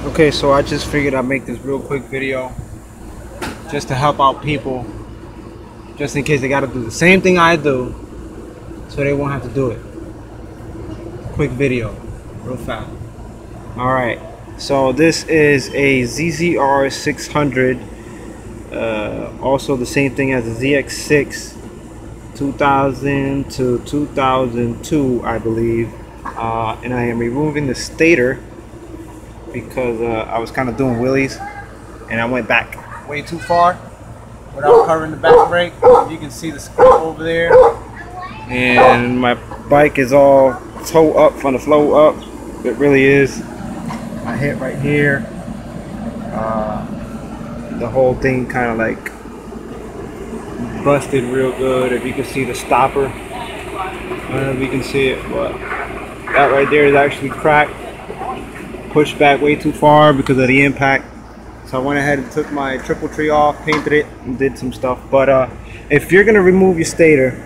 Okay, so I just figured I'd make this real quick video just to help out people, just in case they got to do the same thing I do, so they won't have to do it. Quick video, real fast. All right, so this is a Zzr600, also the same thing as the ZX6, 2000 to 2002, I believe, and I am removing the stator because I was kind of doing wheelies and I went back way too far without covering the back brake. You can see the screw over there, and my bike is all toe up from the flow up. It really is. I hit right here. The whole thing kind of like busted real good. If you can see the stopper, I don't know if you can see it, but that right there is actually cracked. Pushed back way too far because of the impact. So I went ahead and took my triple tree off, painted it, and did some stuff. But if you're gonna remove your stator,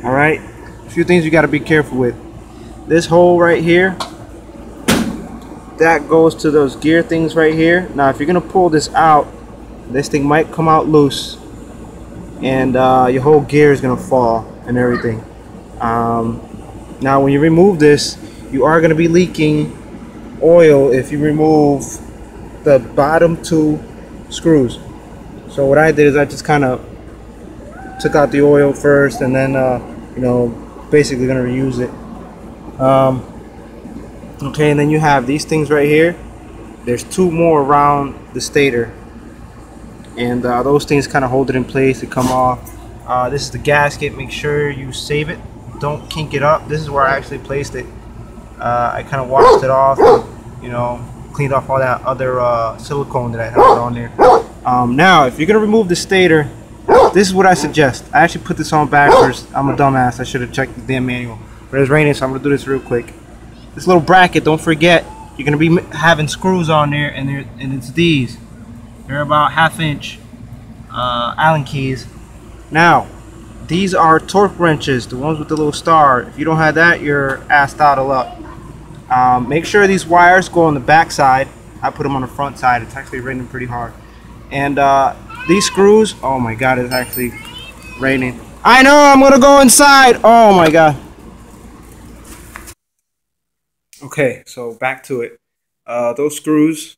all right, a few things you got to be careful with. This hole right here, that goes to those gear things right here. Now if you're gonna pull this out, this thing might come out loose, and your whole gear is gonna fall and everything. Now when you remove this, you are gonna be leaking oil if you remove the bottom two screws. So what I did is I just kind of took out the oil first, and then you know, basically gonna reuse it. Okay, and then you have these things right here. There's two more around the stator, and those things kind of hold it in place to come off. This is the gasket. Make sure you save it, don't kink it up. This is where I actually placed it. I kind of washed it off, you know, cleaned off all that other silicone that I had on there. Now, if you're gonna remove the stator, this is what I suggest. I actually put this on backwards. I'm a dumbass. I should have checked the damn manual. But it's raining, so I'm gonna do this real quick. This little bracket, don't forget, you're gonna be having screws on there, and it's these. They're about 1/2 inch Allen keys. Now, these are torque wrenches, the ones with the little star. If you don't have that, you're assed out of luck. Make sure these wires go on the back side. I put them on the front side. It's actually raining pretty hard. And these screws, oh my god, it's actually raining. I know, I'm gonna go inside. Oh my god. Okay, so back to it. Those screws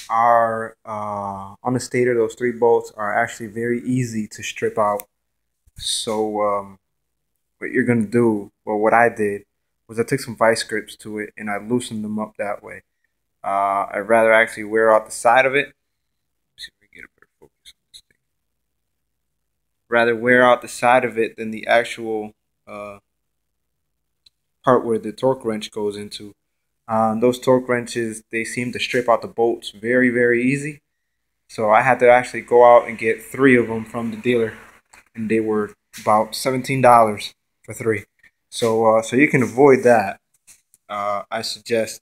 are on the stator. Those 3 bolts are actually very easy to strip out. So what you're gonna do, well, what I did was I took some vice grips to it and I loosened them up that way. I'd rather actually wear out the side of it. Let's see if we can get a better focus on this thing. Rather wear out the side of it than the actual part where the torque wrench goes into. Those torque wrenches, they seem to strip out the bolts very, very easy. So I had to actually go out and get 3 of them from the dealer, and they were about $17 for 3. So so you can avoid that. I suggest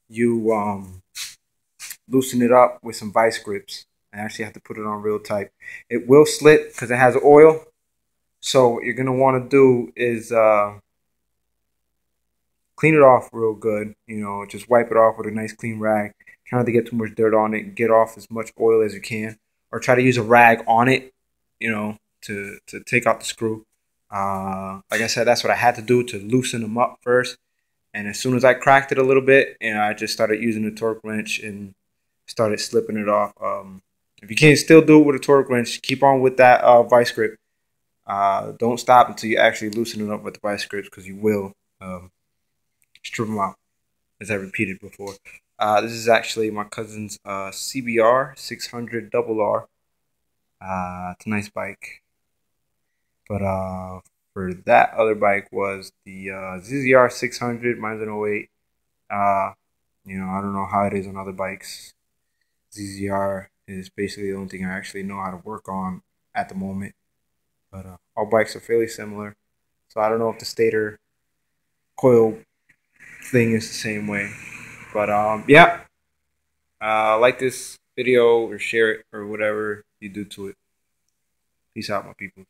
you loosen it up with some vice grips. I actually have to put it on real tight. It will slip because it has oil. So what you're gonna want to do is clean it off real good. You know, just wipe it off with a nice clean rag. Try not to get too much dirt on it, and get off as much oil as you can, or try to use a rag on it, you know, to take out the screw. Like I said, that's what I had to do to loosen them up first. And as soon as I cracked it a little bit, and I just started using the torque wrench and started slipping it off. If you can't still do it with a torque wrench, keep on with that vice grip. Don't stop until you actually loosen it up with the vice grips, because you will strip them out, as I repeated before. This is actually my cousin's CBR600 RR. It's a nice bike. But for that other bike was the Zzr600. Mine's an '08. You know, I don't know how it is on other bikes. Zzr is basically the only thing I actually know how to work on at the moment. But all bikes are fairly similar. So I don't know if the stator coil thing is the same way. But yeah. Like this video or share it or whatever you do to it. Peace out, my people.